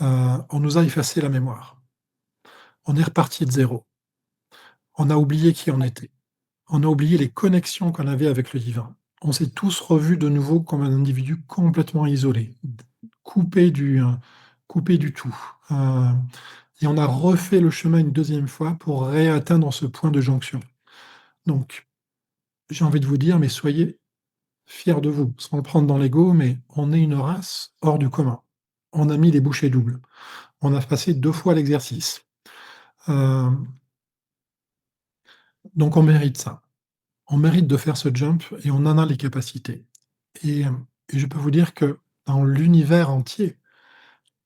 On nous a effacé la mémoire. On est reparti de zéro. On a oublié qui on était. On a oublié les connexions qu'on avait avec le divin. On s'est tous revus de nouveau comme un individu complètement isolé, coupé coupé du tout, et on a refait le chemin une deuxième fois pour réatteindre ce point de jonction. Donc j'ai envie de vous dire, mais soyez fiers de vous, sans le prendre dans l'ego, mais on est une race hors du commun. On a mis les bouchées doubles. On a passé 2 fois l'exercice. Hem, donc on mérite ça. On mérite de faire ce jump et on en a les capacités et je peux vous dire que dans l'univers entier,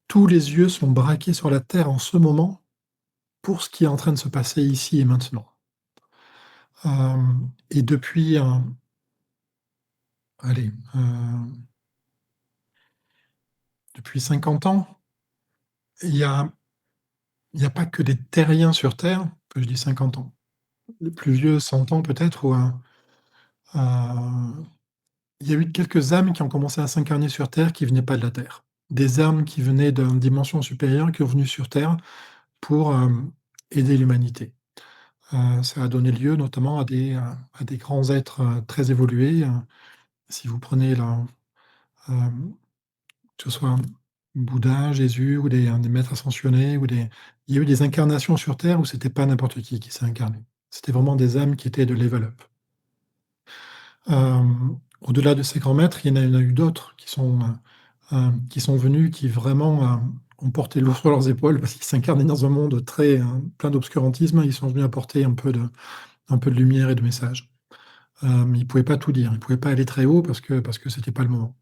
tous les yeux sont braqués sur la Terre en ce moment pour ce qui est en train de se passer ici et maintenant. Et depuis allez, depuis 50 ans, il y a il y a pas que des terriens sur Terre, que je dis 50 ans. Les plus vieux 100 ans peut-être ou il y a eu quelques âmes qui ont commencé à s'incarner sur Terre qui venaient pas de la Terre. Des âmes qui venaient d'une dimension supérieure, qui sont venues sur Terre pour, aider l'humanité. Ça a donné lieu notamment à des grands êtres, très évolués, si vous prenez hem, que ce soit Bouddha, Jésus ou des maîtres ascensionnés ou des il y a eu des incarnations sur Terre où c'était pas n'importe qui s'est incarné. C'était vraiment des âmes qui étaient de level up. Au-delà de ces grands maîtres, il y en a eu d'autres qui sont venus, qui vraiment, ont porté lourd sur leurs épaules parce qu'ils s'incarnaient dans un monde très, plein d'obscurantisme. Ils sont venus apporter un peu de lumière et de message. Mais ils pouvaient pas tout dire. Ils pouvaient pas aller très haut parce que c'était pas le moment.